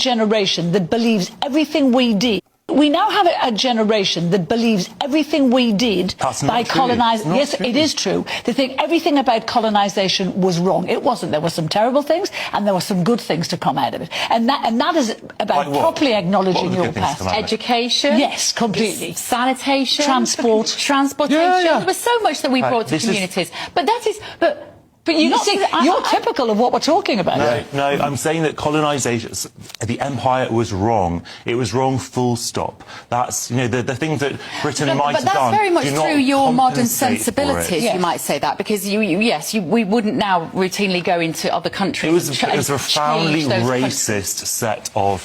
generation that believes everything we did. We now have a generation that believes everything we did by colonizing. Yes, it is true. They think everything about colonization was wrong. It wasn't. There were some terrible things, and there were some good things to come out of it. And that is about properly acknowledging your past. Education. Yes, completely. Sanitation. Transportation. Yeah. There was so much that we brought to communities. But you see, you're typical of what we're talking about. No, I'm saying that colonization, the empire was wrong. It was wrong, full stop. That's, the things that Britain might have done. But that's very much through your modern sensibilities, yes. You might say that, because we wouldn't now routinely go into other countries. It was a profoundly racist set of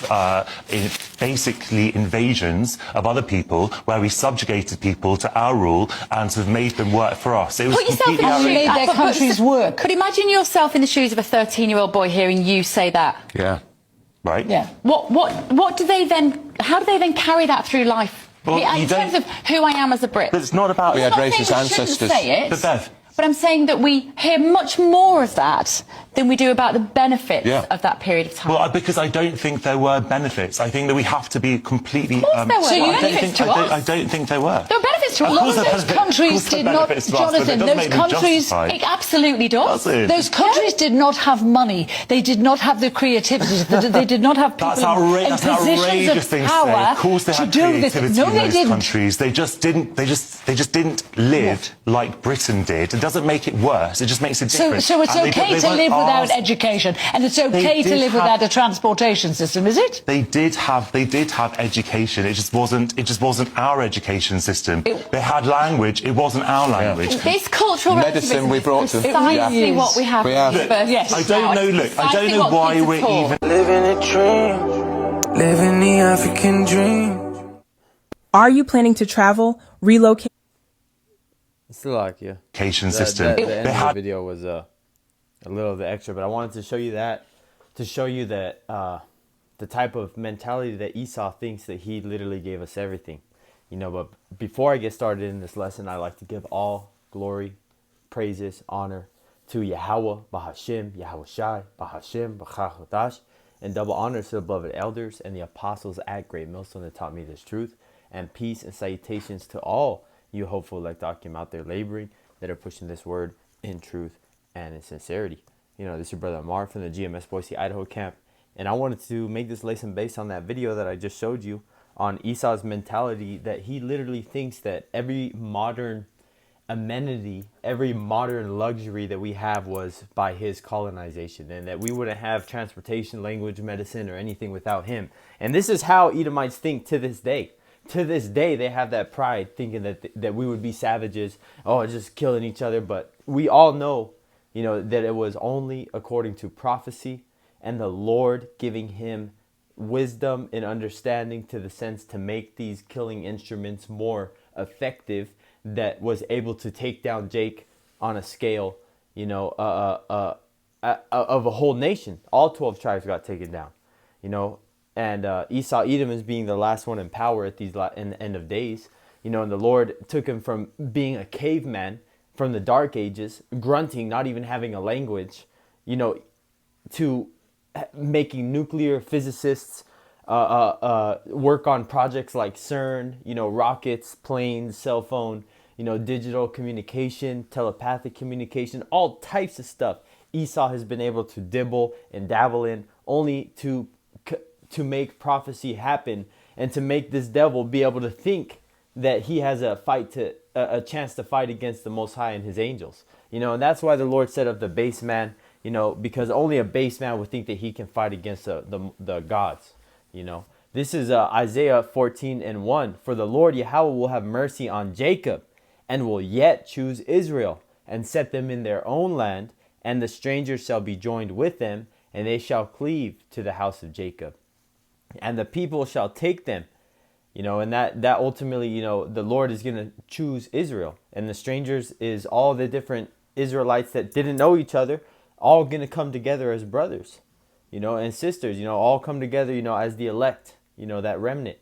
basically invasions of other people, where we subjugated people to our rule and sort of made them work for us. It was completely made their countries work. Could imagine yourself in the shoes of a 13-year-old boy hearing you say that. Yeah. Right. Yeah. What do they then? How do they then carry that through life? Well, in terms of who I am as a Brit. But it's not about. We had racist ancestors. But Bev. But I'm saying that we hear much more of that than we do about the benefits of that period of time. Well, because I don't think there were benefits. I think that we have to be completely. Of course there were. So I don't think there were. There were benefits to us. A lot of those countries did not, Jonathan, those countries, it absolutely does. Those countries did not have money. They did not have the creativity. They did not have people in positions of power to do this. No, they didn't. Countries. They just didn't live like Britain did. It doesn't make it worse. It just makes it different. So it's okay to live without education, and it's okay to live without a transportation system, is it? They did have education. It just wasn't our education system. They had language. It wasn't our language. This cultural medicine we brought to precisely what we have. Yes. I don't know. Look, I don't know why we're even living a dream, living the African dream. Are you planning to travel, relocate? Slovakia. Education system. The end of the video was a little of the extra, but I wanted to show you that, the type of mentality that Esau thinks that he literally gave us everything. But before I get started in this lesson, I like to give all glory, praises, honor to Yahweh, Bahashim, Yahweh Shai, Bahashim, Bachachodash, and double honor to the beloved elders and the apostles at Great Millstone that taught me this truth, and peace and salutations to all you hopeful elect Akim out there laboring that are pushing this word in truth and in sincerity. This is your brother Amar from the GMS Boise, Idaho camp, and I wanted to make this lesson based on that video that I just showed you on Esau's mentality, that he literally thinks that every modern amenity, every modern luxury that we have was by his colonization, and that we wouldn't have transportation, language, medicine, or anything without him. And this is how Edomites think to this day. To this day, they have that pride, thinking that we would be savages, just killing each other. But we all know, that it was only according to prophecy and the Lord giving him wisdom and understanding to the sense to make these killing instruments more effective, that was able to take down Jake on a scale, of a whole nation. All 12 tribes got taken down, and Esau, Edom, is being the last one in power at in the end of days, and the Lord took him from being a caveman from the dark ages, grunting, not even having a language, to making nuclear physicists work on projects like CERN, rockets, planes, cell phone, digital communication, telepathic communication, all types of stuff Esau has been able to dibble and dabble in, only to make prophecy happen and to make this devil be able to think that he has a chance to fight against the Most High and his angels. And that's why the Lord set up the base man, because only a base man would think that he can fight against the gods. This is Isaiah 14:1. For the Lord Yahweh will have mercy on Jacob and will yet choose Israel and set them in their own land, and the strangers shall be joined with them, and they shall cleave to the house of Jacob. And the people shall take them, and that ultimately, the Lord is going to choose Israel. And the strangers is all the different Israelites that didn't know each other, all going to come together as brothers, and sisters, all come together, as the elect, that remnant.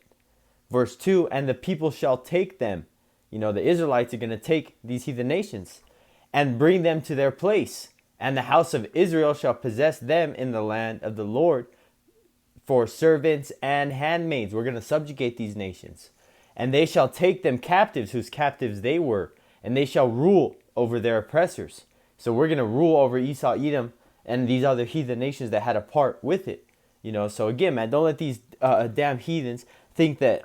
Verse 2, and the people shall take them. The Israelites are going to take these heathen nations and bring them to their place. And the house of Israel shall possess them in the land of the Lord for servants and handmaids. We're going to subjugate these nations. And they shall take them captives, whose captives they were, and they shall rule over their oppressors. So we're going to rule over Esau, Edom, and these other heathen nations that had a part with it. You know, so again, man, don't let these damn heathens think that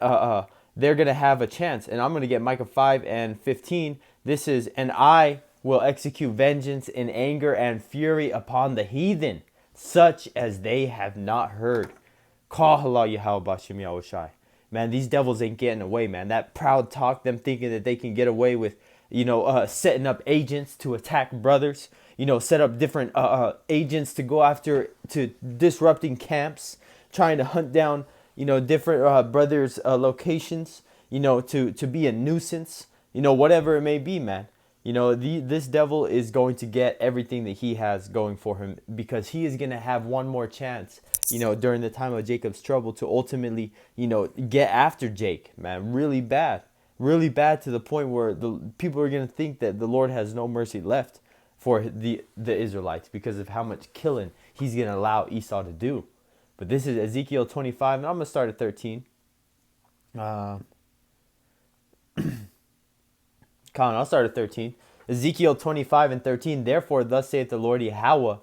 they're going to have a chance. And I'm going to get Micah 5:15. This is, and I will execute vengeance in anger and fury upon the heathen, such as they have not heard. Call halal Yahweh Bashim Yahushai. Man, these devils ain't getting away, man. That proud talk, them thinking that they can get away with, setting up agents to attack brothers, set up different agents to go after, to disrupting camps, trying to hunt down, different brothers' locations, to be a nuisance, whatever it may be, man. This devil is going to get everything that he has going for him, because he is going to have one more chance, during the time of Jacob's trouble, to ultimately, get after Jake, man, really bad to the point where the people are going to think that the Lord has no mercy left for the Israelites because of how much killing he's going to allow Esau to do. But this is Ezekiel 25, and I'm going to start at 13. Colin, I'll start at 13. Ezekiel 25:13. Therefore, thus saith the Lord Yahweh,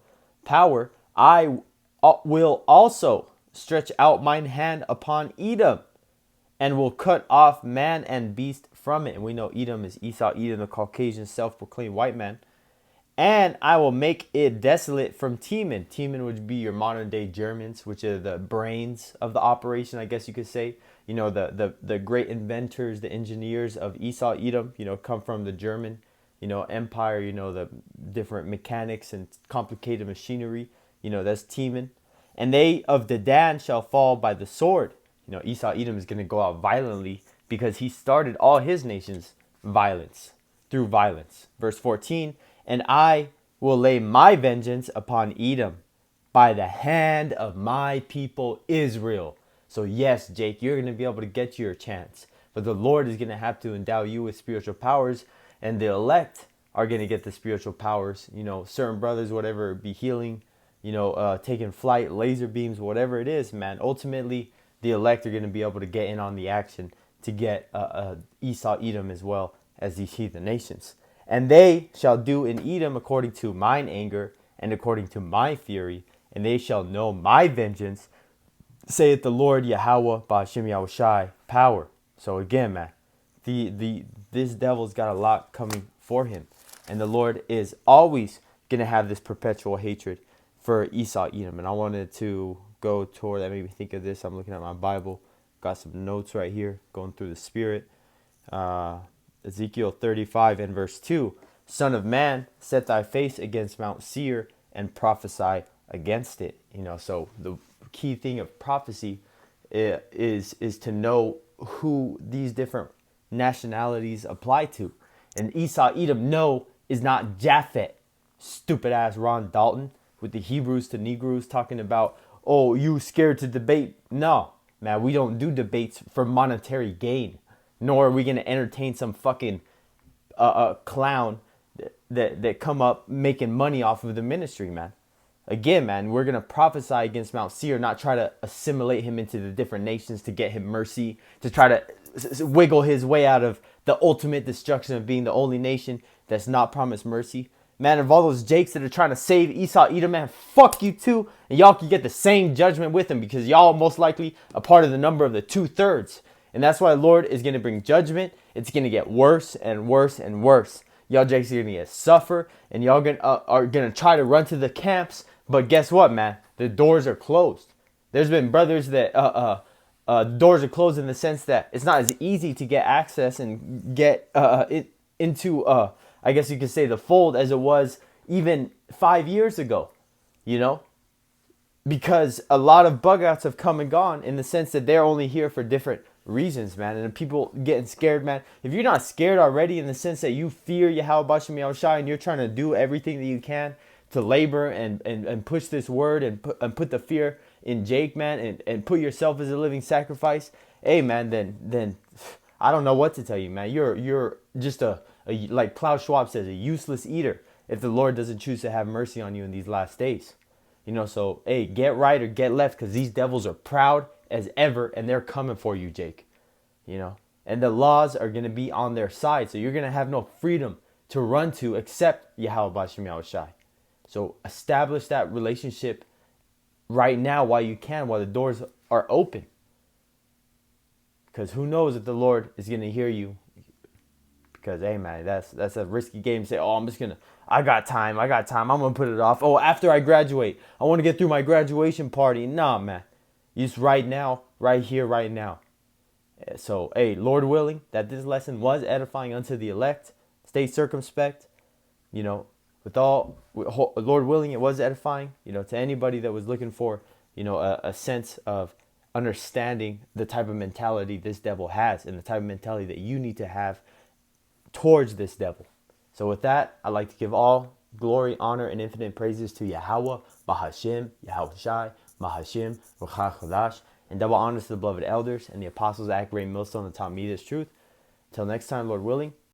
power, I will also stretch out mine hand upon Edom, and will cut off man and beast from it. And we know Edom is Esau, Edom, the Caucasian self-proclaimed white man. And I will make it desolate from Teman. Teman would be your modern day Germans, which are the brains of the operation, I guess you could say. The great inventors, the engineers of Esau, Edom, come from the German, empire, the different mechanics and complicated machinery, that's Teman. And they of Dedan shall fall by the sword. Esau, Edom is going to go out violently because he started all his nations through violence. Verse 14, and I will lay my vengeance upon Edom by the hand of my people Israel. So yes, Jake, you're going to be able to get your chance. But the Lord is going to have to endow you with spiritual powers. And the elect are going to get the spiritual powers. Certain brothers, whatever, be healing, taking flight, laser beams, whatever it is, man. Ultimately, the elect are going to be able to get in on the action to get Esau, Edom, as well as these heathen nations. And they shall do in Edom according to mine anger and according to my fury. And they shall know my vengeance, saith the Lord Yahweh Ba'ashem Yahushai, power. So again, man, this devil's got a lot coming for him. And the Lord is always going to have this perpetual hatred for Esau, Edom. And I wanted to go toward that, made me think of this. I'm looking at my Bible. Got some notes right here, going through the Spirit. Ezekiel 35 and verse 2. Son of man, set thy face against Mount Seir and prophesy against it. So the key thing of prophecy is to know who these different nationalities apply to. And Esau, Edom, no, is not Japhet. Stupid ass Ron Dalton with the Hebrews to Negroes talking about, oh, you scared to debate. No, man, we don't do debates for monetary gain. Nor are we going to entertain some fucking clown that come up making money off of the ministry, man. Again, man, we're going to prophesy against Mount Seir, not try to assimilate him into the different nations to get him mercy, to try to wiggle his way out of the ultimate destruction of being the only nation that's not promised mercy. Man, of all those jakes that are trying to save Esau, Edom, man, fuck you too. And y'all can get the same judgment with them because y'all most likely a part of the number of the 2/3. And that's why the Lord is going to bring judgment. It's going to get worse and worse and worse. Y'all jakes are going to suffer, and y'all are going to try to run to the camps. But guess what, man? The doors are closed. There's been brothers that doors are closed in the sense that it's not as easy to get access and get into, I guess you could say, the fold as it was even 5 years ago, because a lot of bug outs have come and gone in the sense that they're only here for different reasons, man. And people getting scared, man. If you're not scared already in the sense that you fear Yahweh Ba'ashem Yahushai and you're trying to do everything that you can to labor and push this word and put the fear in Jake, man, and put yourself as a living sacrifice, hey, man, then I don't know what to tell you, man. You're just a like Klaus Schwab says, a useless eater if the Lord doesn't choose to have mercy on you in these last days. You know, so, hey, get right or get left, because these devils are proud as ever, and they're coming for you, Jake. You know, and the laws are going to be on their side, so you're going to have no freedom to run to except Yahweh Bashim Yahushai. So establish that relationship right now while you can, while the doors are open. Because who knows if the Lord is going to hear you. Because, hey, man, that's a risky game. Say, oh, I got time. I'm going to put it off. Oh, after I graduate, I want to get through my graduation party. Nah, man. Just right now, right here, right now. So, hey, Lord willing, that this lesson was edifying unto the elect. Stay circumspect. You know, Lord willing, it was edifying, you know, to anybody that was looking for, you know, a sense of understanding the type of mentality this devil has and the type of mentality that you need to have towards this devil. So with that, I'd like to give all glory, honor, and infinite praises to Yahweh, Bahashim, Yahushai, Mahashim, Ruach HaKodesh, and double honors to the beloved elders and the apostles, Akbray, Millstone, that taught me this truth. Until next time, Lord willing,